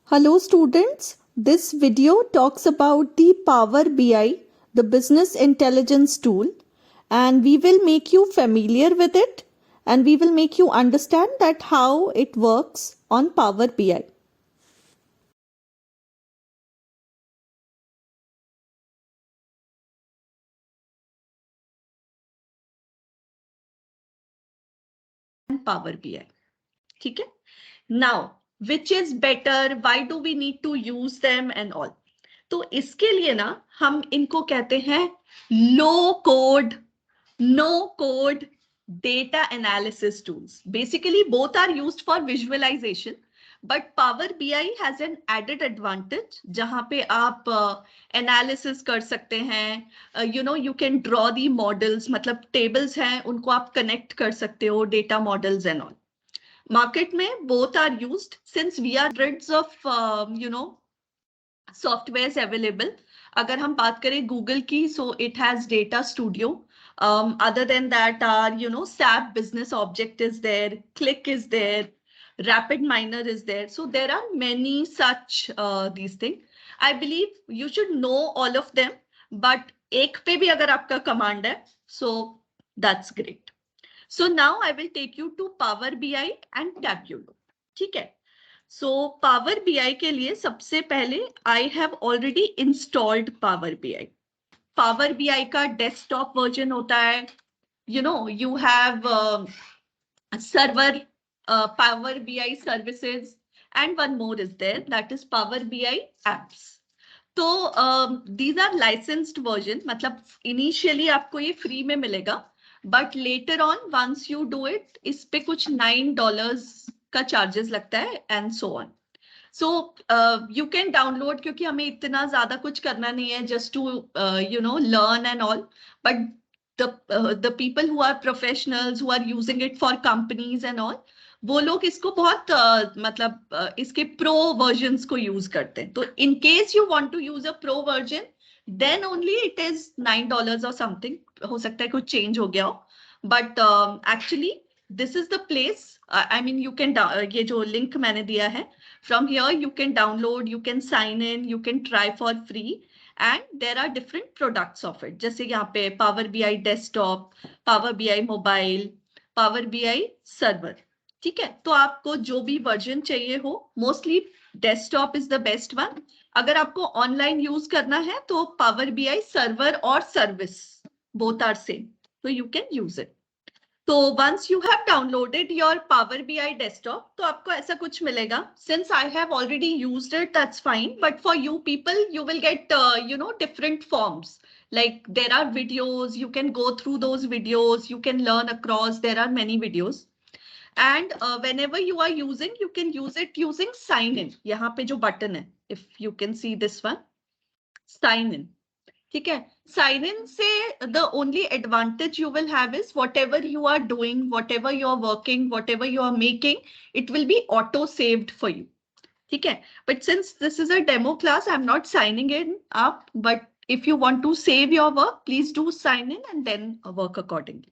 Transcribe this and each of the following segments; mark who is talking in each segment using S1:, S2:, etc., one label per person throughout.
S1: Hello students, this video talks about the Power BI, the business intelligence tool, and we will make you familiar with it and we will make you understand that how it works on Power BI. Power BI. ठीक है? Now, which is better? Why do we need to use them and all? तो इसके लिए ना हम इनको कहते हैं लो code, no code data analysis tools. Basically, both are used for visualization, but Power BI has an added advantage जहां पे आप analysis कर सकते हैं, you can draw the models, मतलब tables हैं उनको आप connect कर सकते हो, data models and all. Market में both are used since we are hundreds of softwares available. अगर हम बात करें Google की, so it has Data Studio. Other than that are, SAP Business Object is there, Click is there, RapidMiner is there. So there are many such these things. I believe you should know all of them, but एक पे भी अगर आपका command है, so that's great. So now I will take you to Power BI and Tableau. ठीक है? So Power BI के लिए सबसे पहले I have already installed Power BI. Power BI का desktop version होता है. You have server Power BI services and one more is there, that is Power BI apps. तो these are licensed version, मतलब initially आपको ये free में मिलेगा, but later on once you do it, इस पे कुछ $9 का charges लगता है and so on. So you can download क्योंकि हमें इतना ज्यादा कुछ करना नहीं है, just to learn and all, but the people who are professionals who are using it for companies and all, वो लोग इसको बहुत मतलब इसके प्रो वर्जन्स को यूज करते हैं. तो in case you want to use a pro version, then only it is $9 और समथिंग. हो सकता है कुछ चेंज हो गया हो, but actually this is the place. I mean you can, ये जो लिंक मैंने दिया है, from here you can download, you can sign in, you can try for free, and there are different products of it. जैसे यहाँ पे Power BI Desktop, Power BI Mobile, Power BI Server. ठीक है? तो आपको जो भी वर्जन चाहिए हो, mostly desktop is the best one. अगर आपको ऑनलाइन यूज करना है तो Power BI सर्वर और सर्विस बोथ आर सेम, तो यू कैन यूज इट. तो once you have downloaded your Power BI desktop, तो आपको ऐसा कुछ मिलेगा. Since I have already used it, that's fine. But for you people, you will get, different forms. Like there are videos, you can go through those videos, you can learn across, there are many videos. And whenever you are using, you can use it using sign in. यहाँ पे जो button है, if you can see this one, sign in. ठीक है? Sign in से the only advantage you will have is whatever you are doing, whatever you are working, whatever you are making, it will be auto saved for you. ठीक है? But since this is a demo class, I'm not signing in up. But if you want to save your work, please do sign in and then work accordingly.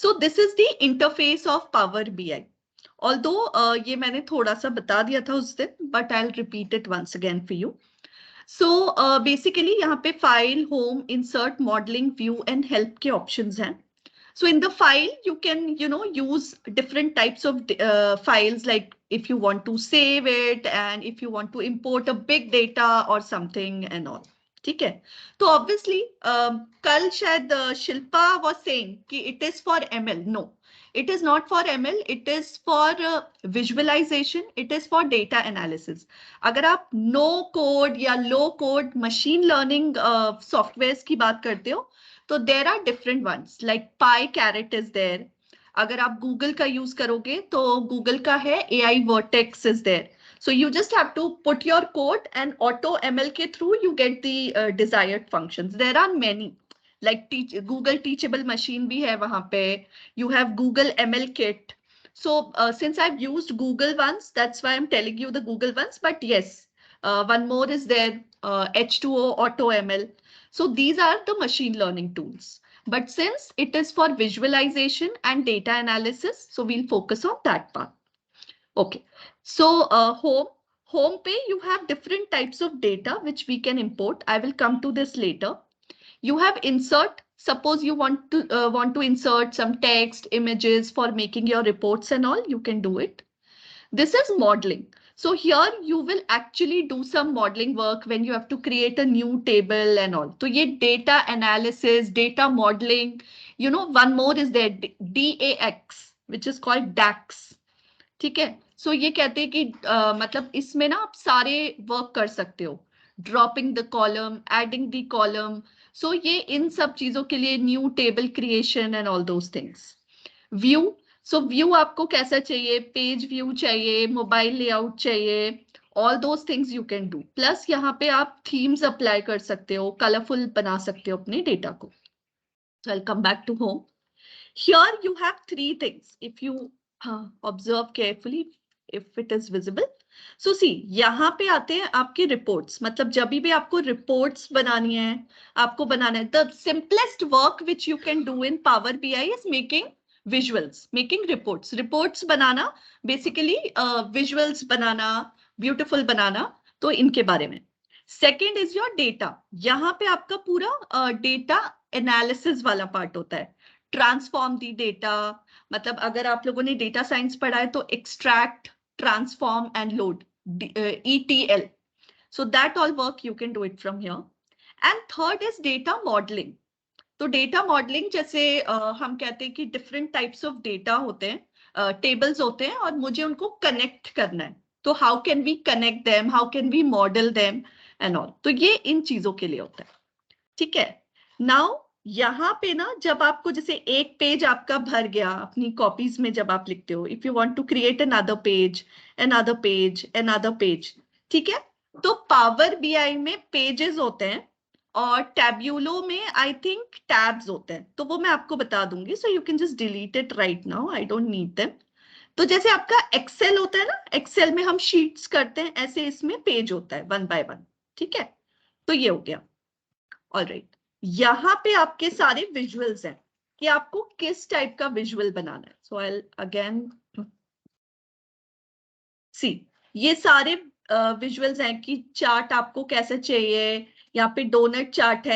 S1: So this is the interface of Power BI. Although ये मैंने थोड़ा सा बता दिया था उस दिन, but I'll repeat it once again for you. So basically यहाँ पे file, home, insert, modeling, view and help के options हैं. So in the file, you can, use different types of files, like if you want to save it and if you want to import a big data or something and all. ठीक है? तो obviously कल शायद Shilpa was saying कि it is for ML. No, it is not for ML. It is for visualization. It is for data analysis. अगर आप no code या low code machine learning softwares की बात करते हो, तो there are different ones like PyCaret is there. अगर आप Google का यूज करोगे तो Google का है AI Vertex is there. So you just have to put your code and auto ML के through you get the desired functions. There are many like Google Teachable Machine भी है वहाँ पे. You have Google ML Kit. So since I've used Google once, that's why I'm telling you the Google ones. But yes, one more is there, H2O Auto ML. So these are the machine learning tools. But since it is for visualization and data analysis, so we'll focus on that part. Okay. So home पे you have different types of data which we can import. I will come to this later. You have insert. Suppose you want to insert some text, images for making your reports and all, you can do it. This is modeling. So here you will actually do some modeling work when you have to create a new table and all. So ये data analysis, data modeling, you know, one more is there, DAX, which is called DAX. ठीक है. So ये कहते हैं कि मतलब इसमें ना आप सारे वर्क कर सकते हो. Dropping the column, adding the column. So ये इन सब चीजों के लिए new table creation and all those things. View. So view आपको कैसा चाहिए, पेज व्यू चाहिए, मोबाइल लेआउट चाहिए, all those things you can do. Plus यहाँ पे आप themes अप्लाई कर सकते हो, कलरफुल बना सकते हो अपने डेटा को. So I'll come back to home. Here you have three things. If you observe carefully, if it is visible. So see, यहाँ पे आते हैं आपके reports. मतलब जब भी आपको reports बनानी है, आपको बनाना है. The simplest work which you can do in Power BI is making visuals, making reports. Reports banana, basically visuals banana, beautiful बनाना, तो इनके बारे में. Second is your data. यहाँ पे आपका पूरा data analysis वाला part होता है. Transform the data. मतलब अगर आप लोगों ने data science पढ़ा है तो extract, transform and load, ETL. So that all work you can do it from here. And third is data modeling. तो डेटा मॉडलिंग जैसे हम कहते हैं कि डिफरेंट टाइप्स ऑफ डेटा होते हैं, टेबल्स होते हैं और मुझे उनको कनेक्ट करना है. तो how can we connect them, how can we model them and all. तो ये इन चीजों के लिए होता है. ठीक है. नाउ यहाँ पे ना जब आपको जैसे एक पेज आपका भर गया अपनी कॉपीज में, जब आप लिखते हो, if you want to create another page, another page, another page. ठीक है. तो पावर बीआई में पेजेस होते हैं और टैब्यूलो में आई थिंक टैब्स होते हैं. तो वो मैं आपको बता दूंगी. So you can just delete it right now, I don't need them. तो जैसे आपका एक्सेल होता है ना, एक्सेल में हम शीट्स करते हैं, ऐसे इसमें पेज होता है 1 by 1. ठीक है. तो ये हो गया. ऑलराइट. यहाँ पे आपके सारे विजुअल्स हैं कि आपको किस टाइप का विजुअल बनाना है. सो आई अगेन सी, ये सारे विजुअल्स हैं कि चार्ट आपको कैसे चाहिए. यहाँ पे डोनट चार्ट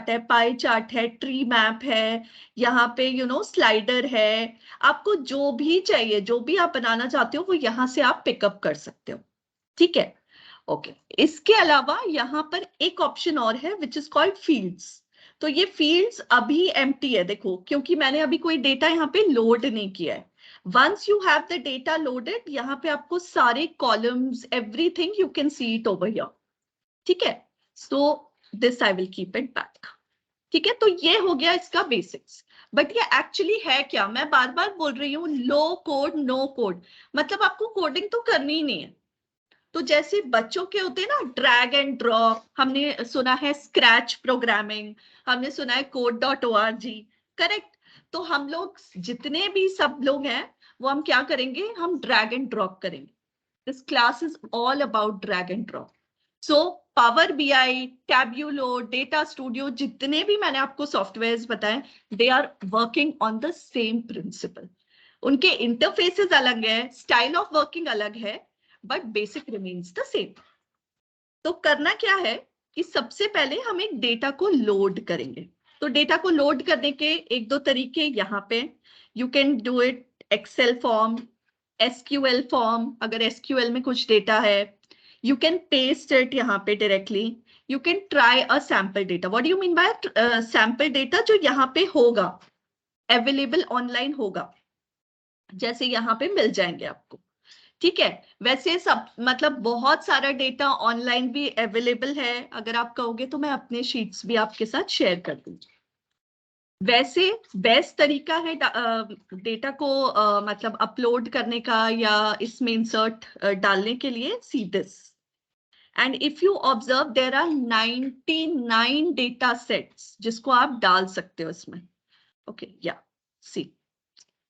S1: है, पाई चार्ट है, ट्री मैप है, यहाँ पे यू नो स्लाइडर है. आपको जो भी चाहिए, जो भी आप बनाना चाहते हो, वो यहाँ से आप पिकअप कर सकते हो. ठीक है. ओके. इसके अलावा यहाँ पर एक ऑप्शन और है विच इज कॉल्ड फील्ड्स. तो ये फील्ड्स अभी एम्प्टी है, देखो, क्योंकि मैंने अभी कोई डेटा यहाँ पे लोड नहीं किया है. Once you have the data loaded, यहाँ पे आपको सारे columns, everything you can see it over here. ठीक है. So this I will keep it back. ठीक है. तो ये हो गया इसका बेसिक्स. बट ये एक्चुअली है क्या, मैं बार बार बोल रही हूँ, लो कोड नो कोड. मतलब आपको कोडिंग तो करनी ही नहीं है. तो जैसे बच्चों के होते हैं ना ड्रैग एंड ड्रॉप, हमने सुना है स्क्रैच प्रोग्रामिंग, हमने सुना है code.org. करेक्ट. तो हम लोग जितने भी सब लोग हैं वो हम क्या करेंगे, हम ड्रैग एंड ड्रॉप करेंगे. This class is all about drag and drop. So Power BI, Tableau, Data Studio, जितने भी मैंने आपको सॉफ्टवेयर्स बताए, they are working on the same principle. उनके इंटरफेसेस अलग है, स्टाइल ऑफ वर्किंग अलग है, but basic remains the same. तो करना क्या है कि सबसे पहले हम एक डेटा को लोड करेंगे. तो डेटा को लोड करने के एक दो तरीके यहाँ पे. You can do it Excel form, SQL form, अगर एसक्यूएल में कुछ डेटा है. यू कैन पेस्ट इट यहाँ पे directly. You can try a sample data. What do you mean by sample data? जो यहाँ पे होगा, अवेलेबल ऑनलाइन होगा, जैसे यहाँ पे मिल जाएंगे आपको. ठीक है. वैसे सब मतलब बहुत सारा डेटा ऑनलाइन भी अवेलेबल है. अगर आप कहोगे तो मैं अपने शीट्स भी आपके साथ शेयर कर दूंगी. वैसे बेस्ट तरीका है डेटा को मतलब अपलोड करने का या इसमें इंसर्ट डालने के लिए, see this. And if you observe, there are 99 data sets जिसको आप डाल सकते हो इसमें. ओके. या see,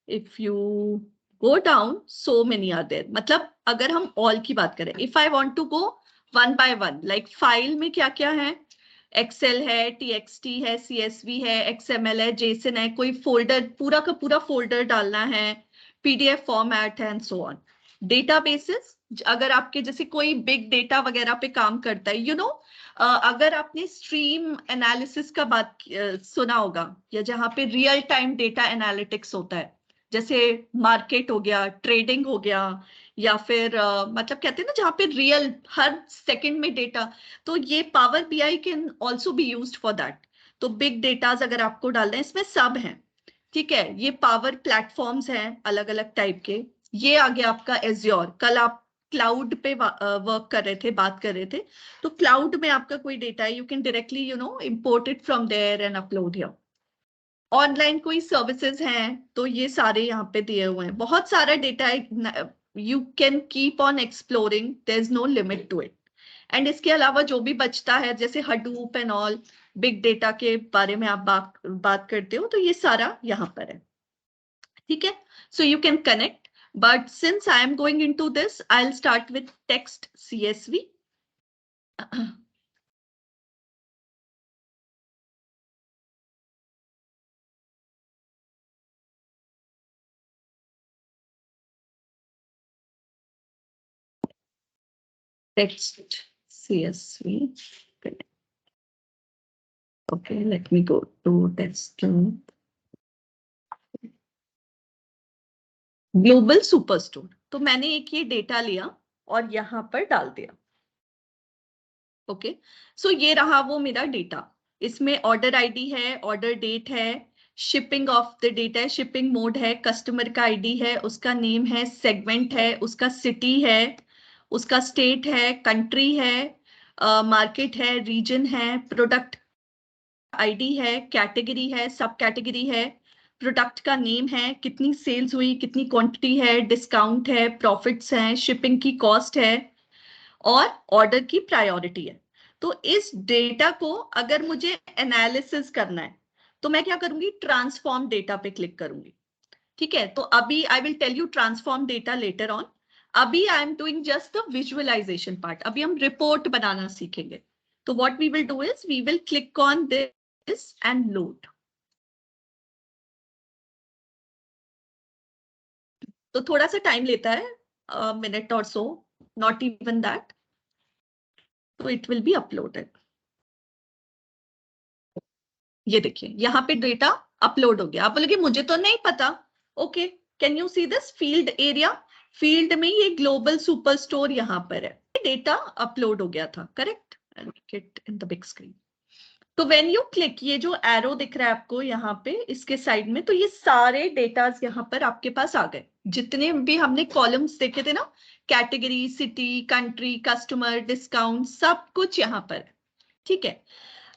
S1: if you go down, so many are there. मतलब अगर हम all की बात करें, if I want to go 1 by 1, like file में क्या क्या है, Excel है, TXT है, CSV है, XML है, JSON है, कोई फोल्डर, पूरा का पूरा फोल्डर डालना है, PDF फॉर्मेट है, and so on. Databases, अगर आपके जैसे कोई बिग डेटा वगैरह पे काम करता है, अगर आपने स्ट्रीम एनालिसिस का बात सुना होगा, या जहाँ पे रियल टाइम डेटा एनालिटिक्स होता है, जैसे मार्केट हो गया, ट्रेडिंग हो गया, या फिर मतलब कहते हैं ना जहाँ पे रियल हर सेकंड में डेटा, तो ये power BI can also be used for that. तो बिग डेटाज अगर आपको डालना है, इसमें सब है, ठीक है। ये पावर प्लेटफॉर्म्स हैं अलग अलग टाइप के। ये आ गया आपका एज्योर। कल आप क्लाउड पे वर्क कर रहे थे, बात कर रहे थे, तो क्लाउड में आपका कोई डेटा है, you can directly import it from there and upload here. Online कोई सर्विसेज हैं तो ये सारे यहाँ पे दिए हुए हैं, बहुत सारा डेटा है, you can keep on exploring, there is no limit to it. And इसके अलावा जो भी बचता है, जैसे Hadoop and all, big data के बारे में आप बात करते हो, तो ये सारा यहाँ पर है, ठीक है। So you can connect, but since I am going into this, I'll start with text CSV. Text CSV. Okay, let me go to text. Global superstore. तो मैंने एक ये डेटा लिया और यहां पर डाल दिया। ओके, सो ये रहा वो मेरा डेटा। इसमें ऑर्डर आईडी है, ऑर्डर डेट है, शिपिंग ऑफ द डेटा है, शिपिंग मोड है, कस्टमर का आईडी है, उसका नेम है, सेगमेंट है, उसका सिटी है, उसका स्टेट है, कंट्री है, मार्केट है, रीजन है, प्रोडक्ट आईडी है, कैटेगरी है, सब कैटेगरी है, प्रोडक्ट का नेम है, कितनी सेल्स हुई, कितनी क्वांटिटी है, डिस्काउंट है, प्रॉफिट्स हैं, शिपिंग की कॉस्ट है, और ऑर्डर की प्रायोरिटी है। तो इस डेटा को अगर मुझे एनालिसिस करना है, तो मैं क्या करूंगी, ट्रांसफॉर्म डेटा पे क्लिक करूंगी, ठीक है। तो अभी I will tell you transform data later on. अभी I am doing just the visualisation part. अभी हम रिपोर्ट बनाना सीखेंगे। तो what we will do is we will click on this and load. तो थोड़ा सा टाइम लेता है, minute or so, not even that. तो इट विल बी अपलोडेड। ये देखिए यहाँ पे डेटा अपलोड हो गया। आप बोलोगे मुझे तो नहीं पता। Okay, can you see this field area? Field में ये ग्लोबल सुपर स्टोर यहाँ पर है, डेटा अपलोड हो गया था, correct? In the big screen. तो व्हेन यू क्लिक, ये जो एरो दिख रहा है आपको यहाँ पे इसके साइड में, तो ये सारे डेटाज यहाँ पर आपके पास आ गए। जितने भी हमने कॉलम्स देखे थे ना, category, city, country, customer, discount, सब कुछ यहाँ पर है, ठीक है।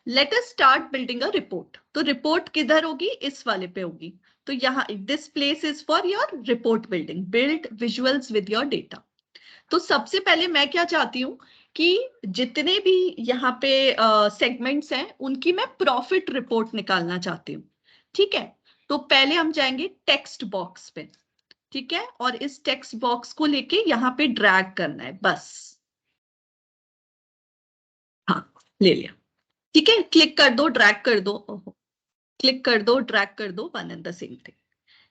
S1: Let us start building a report. तो रिपोर्ट किधर होगी? इस वाले पे होगी। तो यहाँ this place is for your report building, build visuals with your data. तो सबसे पहले मैं क्या चाहती हूँ कि जितने भी यहाँ पे सेगमेंट्स हैं उनकी मैं प्रॉफिट रिपोर्ट निकालना चाहती हूँ, ठीक है। तो पहले हम जाएंगे टेक्स्ट बॉक्स पे, ठीक है, और इस टेक्स्ट बॉक्स को लेके यहाँ पे ड्रैग करना है बस। हाँ, ले लिया, ठीक है। क्लिक कर दो, ड्रैग कर दो, क्लिक कर दो, ड्रैग कर दो, one and the same thing,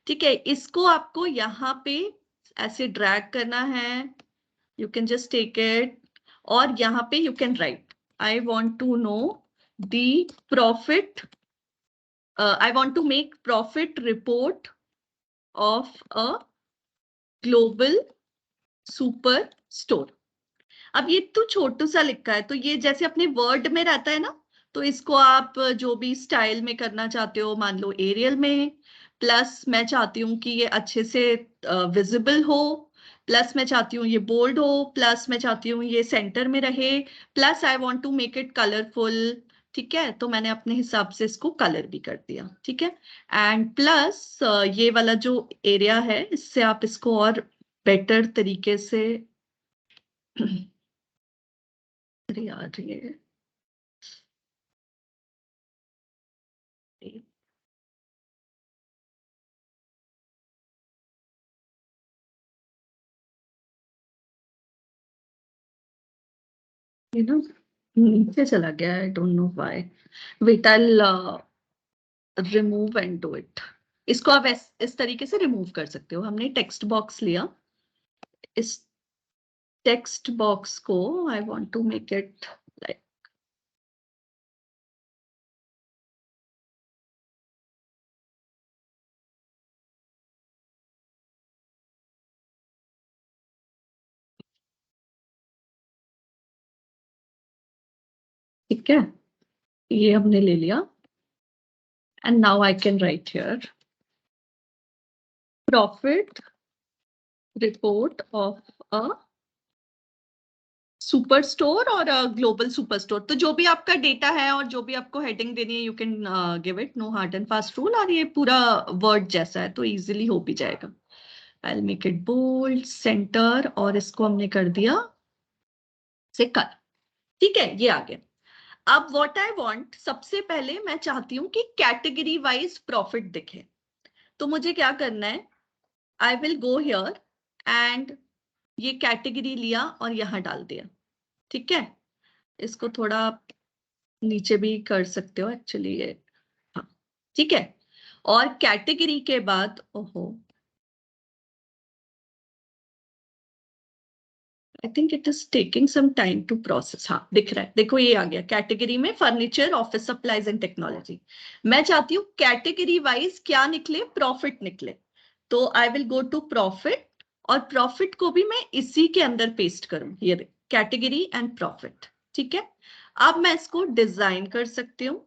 S1: ठीक है। इसको आपको यहाँ पे ऐसे ड्रैग करना है, you can just take it, और यहाँ पे you can write I want to know the profit, I want to make profit report of a global super store. अब ये तो छोटू सा लिखा है, तो ये जैसे अपने वर्ड में रहता है ना, तो इसको आप जो भी स्टाइल में करना चाहते हो, मान लो एरियल में, प्लस मैं चाहती हूँ कि ये अच्छे से विजिबल हो, प्लस मैं चाहती हूँ ये बोल्ड हो, प्लस मैं चाहती हूँ ये सेंटर में रहे, plus I want to make it colourful, ठीक है। तो मैंने अपने हिसाब से इसको कलर भी कर दिया, ठीक है। एंड प्लस ये वाला जो एरिया है, इससे आप इसको और बेटर तरीके से अरे यार ये ना नीचे चला गया, I don't know why. Wait, I remove and do it. इसको आप इस तरीके से रिमूव कर सकते हो। हमने टेक्स्ट बॉक्स लिया, इस टेक्स्ट बॉक्स को I want to make it like, ठीक है, ये हमने ले लिया। And now I can write here profit report of a super store और ग्लोबल सुपर स्टोर। तो जो भी आपका डेटा है और जो भी आपको हेडिंग देनी है, you can give it, no hard and fast rule, और ये पूरा वर्ड जैसा है तो इजीली हो भी जाएगा। I will make it bold centre, और इसको हमने कर दिया से कलर। ठीक है, ये आ गया। अब व्हाट आई वांट, सबसे पहले मैं चाहती हूँ कि कैटेगरी वाइज प्रॉफिट दिखे। तो मुझे क्या करना है, आई विल गो हियर एंड ये कैटेगरी लिया और यहां डाल दिया। ठीक है, इसको थोड़ा नीचे भी कर सकते हो एक्चुअली ये, हाँ ठीक है। और कैटेगरी के बाद, ओहो, I think it is taking some time to process. हाँ दिख रहा है, देखो ये आ गया कैटेगरी में, furniture, office supplies and technology. मैं चाहती हूँ कैटेगरी वाइज क्या निकले, प्रॉफिट निकले। तो I will go to profit, और प्रॉफिट को भी मैं इसी के अंदर पेस्ट करूं, ये कैटेगरी एंड प्रॉफिट। ठीक है, अब मैं इसको डिजाइन कर सकती हूँ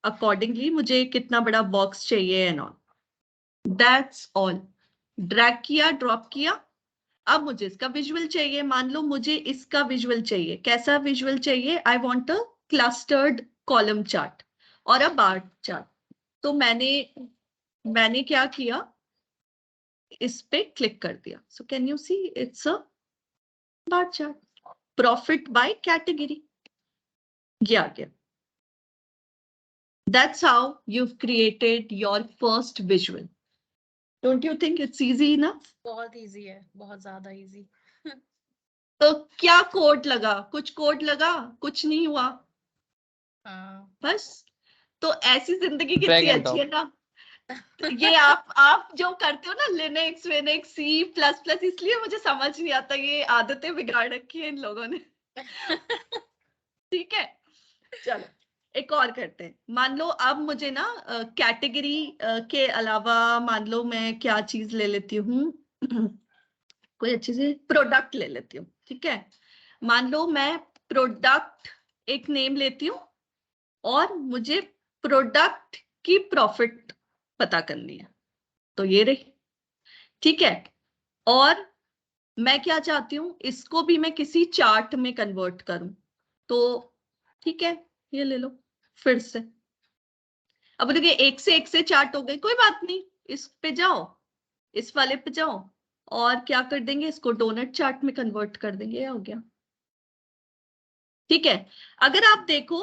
S1: अकॉर्डिंगली, मुझे कितना बड़ा बॉक्स चाहिए and all, that's all. Drag किया, ड्रॉप किया। अब मुझे इसका विजुअल चाहिए, मान लो मुझे इसका विजुअल चाहिए। कैसा विजुअल चाहिए, I want a clustered column chart और अ बार चार्ट। तो मैंने क्या किया, इस पे क्लिक कर दिया। So can you see it's a bar chart, profit by category, ये आ गया। That's how you've created your first visual. Don't you think it's easy enough?
S2: बहुत इजी है, बहुत ज्यादा इजी।
S1: तो क्या कोड लगा, कुछ कोड लगा, कुछ नहीं हुआ।
S2: हाँ,
S1: बस, तो ऐसी जिंदगी
S3: Drag
S1: कितनी
S3: and
S1: अच्छी है
S3: drop.
S1: ना। तो ये आप जो करते हो ना, लिनक्स विनिक्स सी प्लस प्लस, इसलिए मुझे समझ नहीं आता, ये आदतें बिगाड़ रखी है इन लोगों ने। ठीक है, चलो एक और करते हैं। मान लो अब मुझे ना कैटेगरी के अलावा, मान लो मैं क्या चीज ले लेती हूँ, कोई अच्छी सी प्रोडक्ट ले लेती हूँ। ठीक है, मान लो मैं प्रोडक्ट एक नेम लेती हूँ, और मुझे प्रोडक्ट की प्रॉफिट पता करनी है, तो ये रही। ठीक है, और मैं क्या चाहती हूँ, इसको भी मैं किसी चार्ट में कन्वर्ट करूं, तो ठीक है, ये ले लो फिर से। अब देखिए एक से चार्ट हो गए, कोई बात नहीं, इस पे जाओ, इस वाले पे जाओ, और क्या कर देंगे, इसको डोनट चार्ट में कन्वर्ट कर देंगे, ये हो गया। ठीक है, अगर आप देखो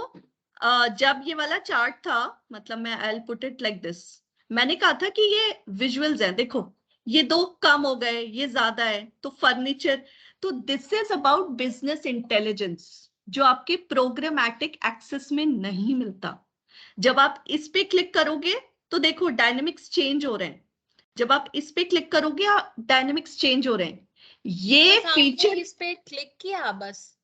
S1: जब ये वाला चार्ट था, मतलब मैं आई will put it like this, मैंने कहा था कि ये विजुअल्स हैं, देखो ये दो कम हो गए, ये ज्यादा है, तो फर्नीचर। तो this is about business intelligence, जो आपके प्रोग्रामेटिक एक्सेस में नहीं मिलता। जब आप इस पे क्लिक करोगे तो देखो डायनेमिक्स चेंज हो रहे हैं, जब आप इस पे क्लिक करोगे डायनेमिक्स चेंज हो रहे हैं, ये फीचर।
S2: इस पे क्लिक किया बस,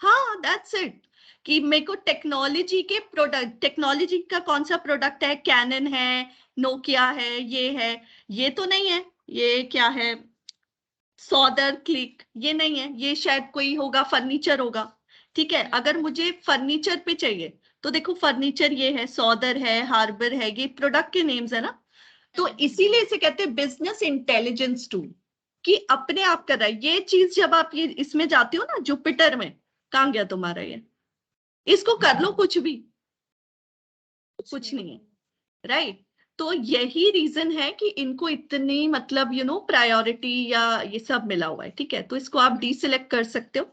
S1: हाँ दैट्स इट, कि मेरे को टेक्नोलॉजी के प्रोडक्ट, टेक्नोलॉजी का कौन सा प्रोडक्ट है, कैनन है, नोकिया है, ये तो नहीं है, ये क्या है, सौदर क्लिक, ये नहीं है, ये शायद कोई होगा, फर्नीचर होगा। ठीक है, अगर मुझे फर्नीचर पे चाहिए तो देखो फर्नीचर ये है, सौदर है, हार्बर है, ये प्रोडक्ट के नेम्स है ना। तो इसीलिए इसे कहते हैं बिजनेस इंटेलिजेंस टूल, कि अपने आप कर रहा है ये चीज। जब आप ये इसमें जाते हो ना, जुपिटर में, कहाँ गया तुम्हारा ये, इसको कर लो कुछ भी, कुछ नहीं है, राइट। तो यही रीजन है कि इनको इतनी, मतलब प्रायोरिटी या ये सब मिला हुआ है। ठीक है, तो इसको आप डीसिलेक्ट कर सकते हो।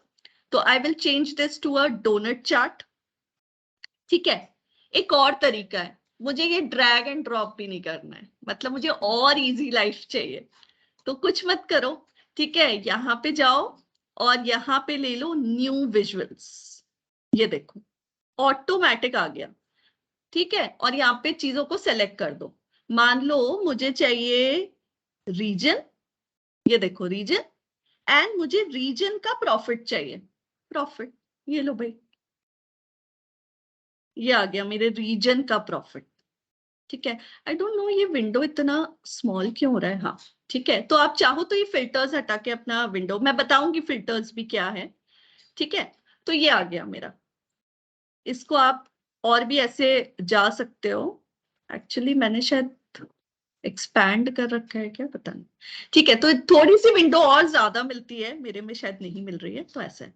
S1: तो I will change this to a donut chart. ठीक है, एक और तरीका है, मुझे ये ड्रैग एंड ड्रॉप भी नहीं करना है, मतलब मुझे और इजी लाइफ चाहिए। तो कुछ मत करो, ठीक है, यहाँ पे जाओ और यहाँ पे ले लो न्यू विजुअल्स, ये देखो ऑटोमेटिक आ गया। ठीक है, और यहाँ पे चीजों को सेलेक्ट कर दो। मान लो मुझे चाहिए रीजन, ये देखो रीजन, एंड मुझे रीजन का प्रॉफिट चाहिए, प्रॉफिट, ये लो भाई, ये आ गया मेरे रीजन का प्रॉफिट। ठीक है, आई डोंट नो ये विंडो इतना स्मॉल क्यों हो रहा है। हाँ ठीक है, तो आप चाहो तो ये फिल्टर्स हटा के अपना विंडो, मैं बताऊंगी फिल्टर्स भी क्या है। ठीक है, तो ये आ गया मेरा, इसको आप और भी ऐसे जा सकते हो। एक्चुअली मैंने शायद एक्सपैंड कर रखा है क्या, पता नहीं। ठीक है, तो थोड़ी सी विंडो और ज्यादा मिलती है, मेरे में शायद नहीं मिल रही है, तो ऐसा है।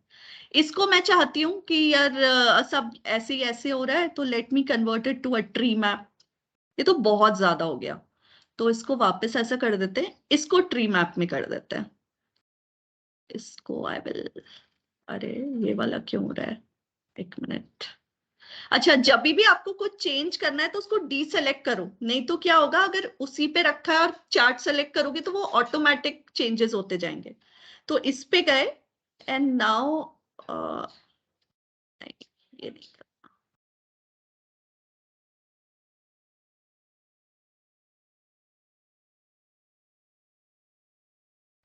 S1: इसको मैं चाहती हूँ कि यार सब ऐसे ही ऐसे हो रहा है, तो let me convert it to a tree map. ये तो बहुत ज्यादा हो गया, तो इसको वापस ऐसा कर देते हैं, इसको ट्री मैप में कर देते हैं। इसको आई विल, अरे ये वाला क्यों हो रहा है, एक मिनट। अच्छा, जब भी आपको कुछ चेंज करना है तो उसको डीसेलेक्ट करो, नहीं तो क्या होगा, अगर उसी पे रखा है और चार्ट सेलेक्ट करोगे तो वो ऑटोमेटिक चेंजेस होते जाएंगे। तो इस पे गए एंड नाउ ये नहीं,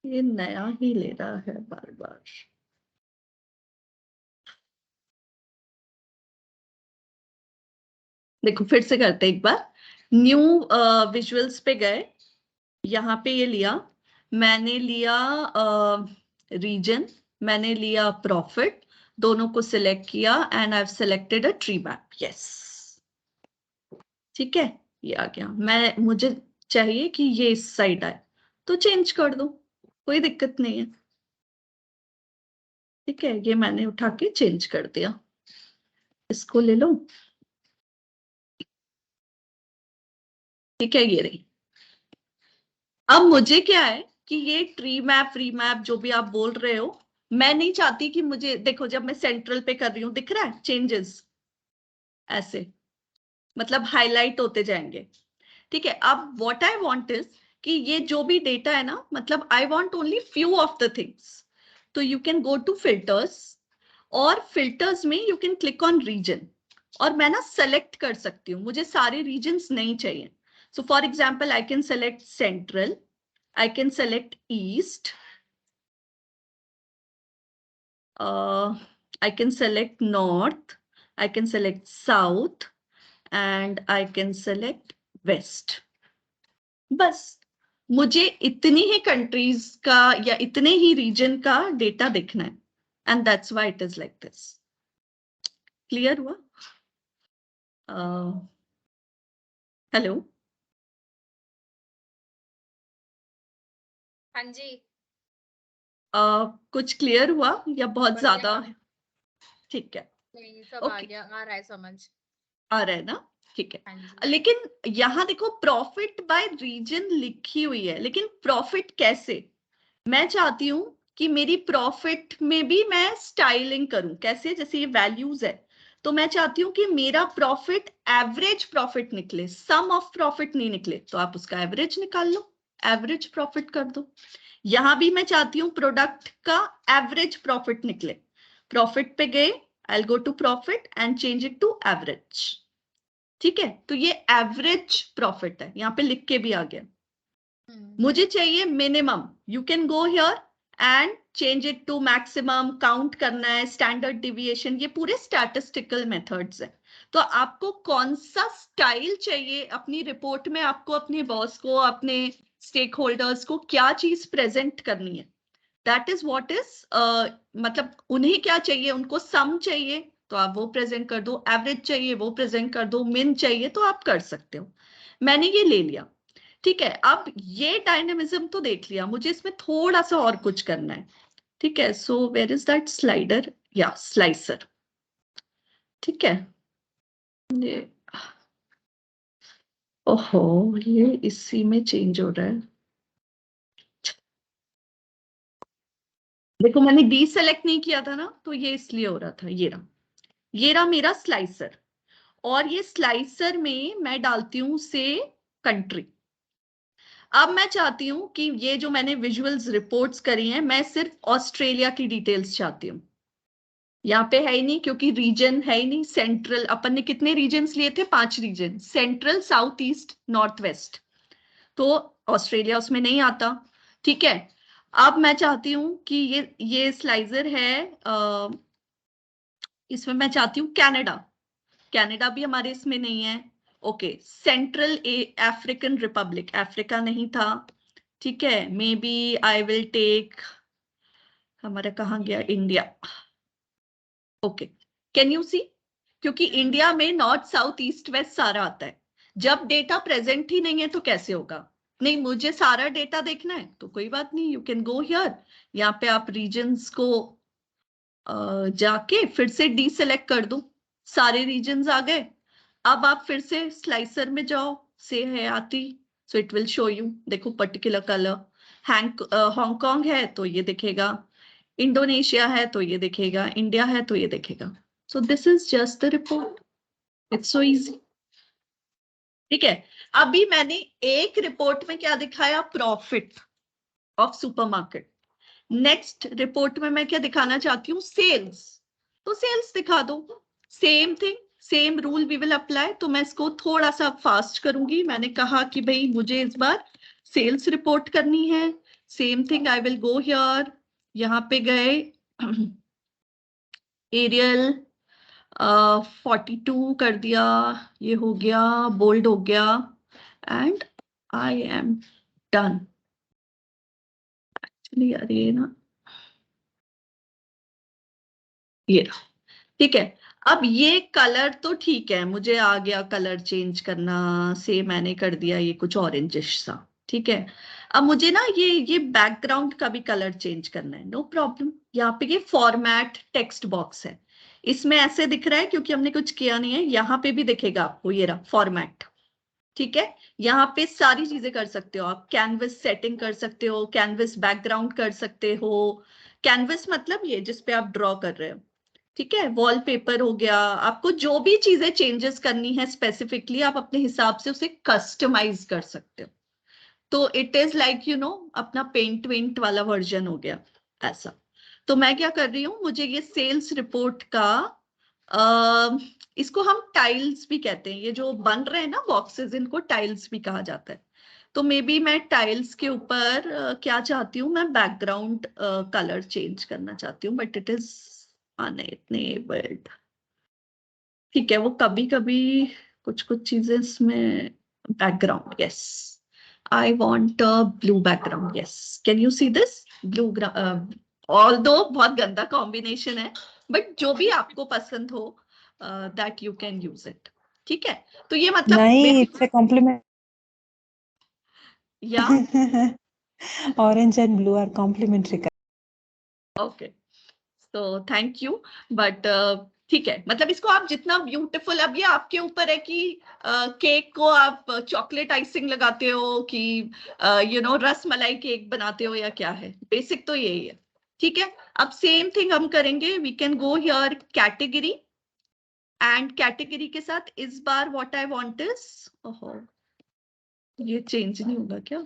S1: ये नया ही ले रहा है बार बार। देखो फिर से करते हैं एक बार, न्यू विजुअल्स पे गए, यहाँ पे ये लिया, मैंने लिया रीजन, मैंने लिया प्रॉफिट, दोनों को सिलेक्ट किया and I have selected a tree map. Yes, ठीक है, ये आ गया। मुझे चाहिए कि ये इस साइड आए, तो चेंज कर दो, कोई दिक्कत नहीं है। ठीक है, ये मैंने उठा के चेंज कर दिया, इसको ले लो। ठीक है, ये रही। अब मुझे क्या है कि ये ट्री मैप फ्री मैप जो भी आप बोल रहे हो, मैं नहीं चाहती कि मुझे, देखो जब मैं सेंट्रल पे कर रही हूँ दिख रहा है चेंजेस ऐसे, मतलब हाईलाइट होते जाएंगे। ठीक है, अब व्हाट आई वांट इज कि ये जो भी डेटा है ना, मतलब I want only few of the things. तो you can go to filters, और फिल्टर्स में you can click on region, और मैं ना सेलेक्ट कर सकती हूँ, मुझे सारे रीजन्स नहीं चाहिए। So for example I can select central, I can select east, I can select north, I can select south, and I can select west. बस मुझे इतनी ही कंट्रीज का या इतने ही रीजन का डेटा देखना है, and that's why it is like this. Clear हुआ? हेलो,
S2: हाँ जी,
S1: कुछ क्लियर हुआ या बहुत
S2: बढ़िया।
S1: ज्यादा? ठीक है,
S2: नहीं, सब आ
S1: ओके,
S2: गया, आ रहा है समझ।
S1: आ रहा है ना? ठीक
S2: हाँ जी।
S1: है, लेकिन यहाँ देखो प्रॉफिट बाय रीजन लिखी हुई है, लेकिन प्रॉफिट कैसे? मैं चाहती हूं कि मेरी प्रॉफिट में भी मैं स्टाइलिंग करूं, कैसे? जैसे ये वैल्यूज है, तो मैं चाहती हूं कि मेरा प्रॉफिट एवरेज प्रॉफिट निकले, सम ऑफ प्रॉफिट नहीं निकले, तो आप उसका एवरेज निकाल लो, एवरेज प्रॉफिट कर दो। यहां भी मैं चाहती हूँ प्रोडक्ट का एवरेज प्रॉफिट निकले, प्रॉफिट पे गए, I go to profit and change it to average. ठीक है, तो ये एवरेज प्रॉफिट है, यहाँ पे लिख के भी आ गया। मुझे चाहिए minimum, you can go here and change it to maximum, count करना है, स्टैंडर्ड डिविएशन, ये पूरे स्टैटिस्टिकल मेथड्स है। तो आपको कौन सा स्टाइल चाहिए अपनी रिपोर्ट में, आपको अपने बॉस को, अपने स्टेक होल्डर्स को क्या चीज प्रेजेंट करनी है, दैट इज व्हाट इज, मतलब उन्हें क्या चाहिए, उनको सम चाहिए तो आप वो प्रेजेंट कर दो, एवरेज चाहिए वो प्रेजेंट कर दो, मिन चाहिए तो आप कर सकते हो। मैंने ये ले लिया। ठीक है, अब ये डायनेमिज्म तो देख लिया, मुझे इसमें थोड़ा सा और कुछ करना है। ठीक है, so where is that slider या स्लाइसर? ठीक है, ये, ओहो, ये इसी में चेंज हो रहा है। देखो मैंने डी सेलेक्ट नहीं किया था ना, तो ये इसलिए हो रहा था। ये रहा मेरा स्लाइसर, और ये स्लाइसर में मैं डालती हूं से कंट्री। अब मैं चाहती हूं कि ये जो मैंने विजुअल्स रिपोर्ट्स करी हैं, मैं सिर्फ ऑस्ट्रेलिया की डिटेल्स चाहती हूँ। यहाँ पे है ही नहीं, क्योंकि रीजन है ही नहीं। सेंट्रल, अपन ने कितने रीजन्स लिए थे? 5 region, central, south east, north west, तो ऑस्ट्रेलिया उसमें नहीं आता। ठीक है, अब मैं चाहती हूँ कि ये स्लाइसर है, इसमें मैं चाहती हूँ कनाडा। कनाडा भी हमारे इसमें नहीं है। Okay, Central African Republic, Africa नहीं था, ठीक है। Maybe I will take, हमारा कहाँ गया, India. Okay, can you see, क्योंकि इंडिया में नॉर्थ साउथ ईस्ट वेस्ट सारा आता है। जब डेटा प्रेजेंट ही नहीं है तो कैसे होगा? नहीं, मुझे सारा डेटा देखना है तो कोई बात नहीं, यू कैन गो हियर। यहाँ पे आप रीजन्स को जाके फिर से डीसेलेक्ट कर दो, सारे रीजन्स आ गए। अब आप फिर से स्लाइसर में जाओ, से है आती, so it will show you, देखो पर्टिकुलर कलर। हांगकांग है तो ये दिखेगा, इंडोनेशिया है तो ये दिखेगा, इंडिया है तो ये दिखेगा। So this is just the report, it's so easy. ठीक है, अभी मैंने एक रिपोर्ट में क्या दिखाया, profit of supermarket. Next report में मैं क्या दिखाना चाहती हूँ, सेल्स, तो सेल्स दिखा दो। Same thing, same rule we will apply. तो मैं इसको थोड़ा सा फास्ट करूंगी, मैंने कहा कि भाई मुझे इस बार सेल्स रिपोर्ट करनी है। Same thing, I will go here, यहाँ पे गए, एरियल 42 कर दिया, ये हो गया, बोल्ड हो गया, and I am done. Actually यार ये ना, ये रहा, ठीक है। अब ये कलर तो ठीक है, मुझे आ गया कलर चेंज करना, से मैंने कर दिया ये कुछ ऑरेंजिश सा, ठीक है। अब मुझे ना ये बैकग्राउंड का भी कलर चेंज करना है, नो प्रॉब्लम। यहाँ पे ये फॉर्मेट टेक्स्ट बॉक्स है, इसमें ऐसे दिख रहा है क्योंकि हमने कुछ किया नहीं है। यहाँ पे भी दिखेगा आपको, ये रहा फॉर्मेट, ठीक है। यहाँ पे सारी चीजें कर सकते हो आप, कैनवस सेटिंग कर सकते हो, कैनवस बैकग्राउंड कर सकते हो। कैनवस मतलब ये जिसपे आप ड्रॉ कर रहे हो, ठीक है। वॉलपेपर हो गया, आपको जो भी चीजें चेंजेस करनी है स्पेसिफिकली आप अपने हिसाब से उसे कस्टमाइज कर सकते हो। तो it is like you know अपना पेंट वेंट वाला वर्जन हो गया ऐसा। तो मैं क्या कर रही हूँ, मुझे ये सेल्स रिपोर्ट का इसको हम टाइल्स भी कहते हैं, ये जो बन रहे हैं ना बॉक्सेस, इनको टाइल्स भी कहा जाता है। तो मे बी मैं टाइल्स के ऊपर क्या चाहती हूँ, मैं बैकग्राउंड कलर चेंज करना चाहती हूँ, बट इट इज अनेबल्ड। ठीक है, वो कभी कभी कुछ कुछ चीजें इसमें, background, yes, I want blue background, yes. Can you see this blue? Although बहुत गंदा कॉम्बिनेशन है, बट जो भी आपको पसंद हो that you can use it, ठीक है। तो ये मतलब
S3: नहीं, इट्स अ कॉम्प्लीमेंट।
S1: या
S3: orange and blue are complementary.
S1: Okay, तो थैंक यू, बट ठीक है, मतलब इसको आप जितना ब्यूटीफुल, अब ये आपके ऊपर है कि केक को आप चॉकलेट आइसिंग लगाते हो कि यू नो रस मलाई केक बनाते हो या क्या है, बेसिक तो यही है, ठीक है। अब सेम थिंग हम करेंगे, we can go here category, and category के साथ इस बार व्हाट आई वांट इज, ओहो ये चेंज नहीं होगा क्या,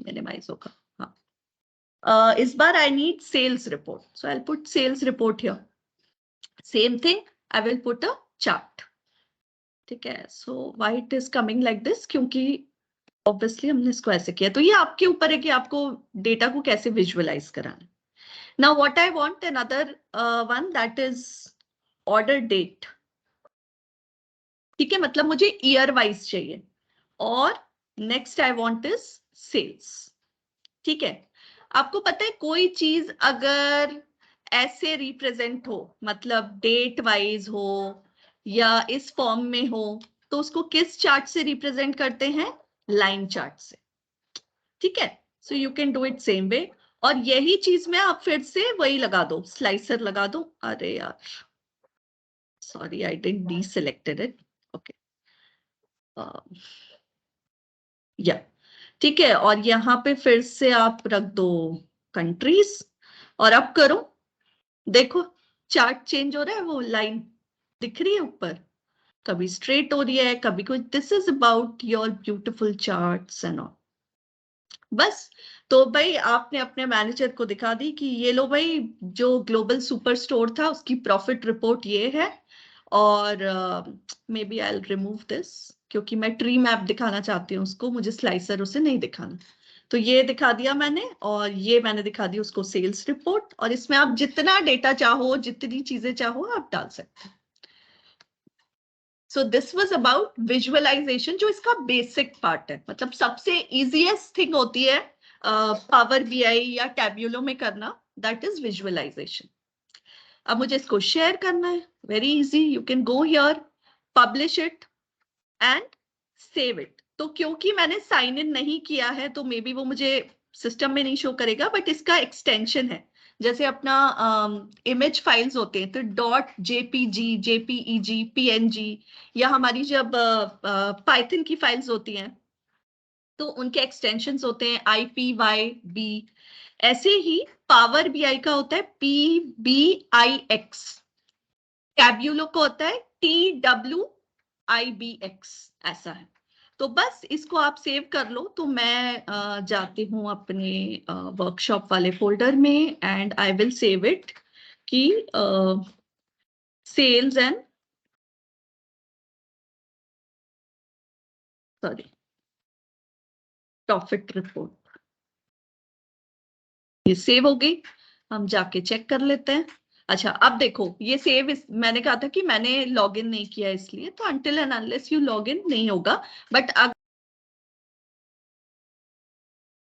S1: मिनिमाइज होगा, हाँ। इस बार I need sales report, so I will put sales report here. Same thing, I will put a chart, ठीक है। So why it is coming like this, क्योंकि ऑब्वियसली हमने इसको ऐसे किया। तो ये आपके ऊपर है कि आपको डेटा को कैसे विजुअलाइज कराना है। Now what I want another one, that is order date, ठीक है, मतलब मुझे ईयर वाइज चाहिए। और next I want is sales, ठीक है। आपको पता है कोई चीज अगर ऐसे रिप्रेजेंट हो, मतलब डेट वाइज हो या इस फॉर्म में हो, तो उसको किस चार्ट से रिप्रेजेंट करते हैं, लाइन चार्ट से, ठीक है। So you can do it same way. और यही चीज में आप फिर से वही लगा दो, स्लाइसर लगा दो। अरे यार sorry, I didn't deselected it, okay, yeah ठीक है। और यहाँ पे फिर से आप रख दो कंट्रीज, और अब करो, देखो चार्ट चेंज हो रहा है, वो लाइन दिख रही है ऊपर, कभी स्ट्रेट हो रही है कभी कुछ। This is about your beautiful charts and all. बस, तो भाई आपने अपने मैनेजर को दिखा दी कि ये लो भाई, जो ग्लोबल सुपर स्टोर था उसकी प्रॉफिट रिपोर्ट ये है। और maybe I will remove this, क्योंकि मैं ट्री मैप दिखाना चाहती हूँ उसको, मुझे स्लाइसर उसे नहीं दिखाना। तो ये दिखा दिया मैंने, और ये मैंने दिखा दी उसको सेल्स रिपोर्ट, और इसमें आप जितना डेटा चाहो, जितनी चीजें चाहो आप डाल सकते हैं। So this was about visualisation, जो इसका बेसिक पार्ट है, मतलब सबसे इजीएस्ट थिंग होती है पावर बीआई या टैब्यूलो में करना, दैट इज विजुअलाइजेशन। अब मुझे इसको शेयर करना है, very easy, you can go here, publish it and save it. तो क्योंकि मैंने साइन इन नहीं किया है तो मे बी वो मुझे सिस्टम में नहीं शो करेगा, बट इसका एक्सटेंशन है, जैसे अपना इमेज फाइल्स होते हैं तो डॉट जेपीजी, जेपीईजी, पीएनजी, या हमारी जब पाइथन की फाइल्स होती हैं तो उनके एक्सटेंशंस होते हैं IPYB। ऐसे ही पावर बीआई का होता है PBIX, टैब्यूलो को होता है TWIBX, ऐसा है। तो बस इसको आप सेव कर लो। तो मैं जाती हूँ अपने वर्कशॉप वाले फोल्डर में and I will save it कि सेल्स एंड प्रॉफिट रिपोर्ट, ये सेव हो गई। हम जाके चेक कर लेते हैं। अच्छा, अब देखो ये सेव, मैंने कहा था कि मैंने लॉगिन नहीं किया इसलिए, तो until and unless you login नहीं होगा। बट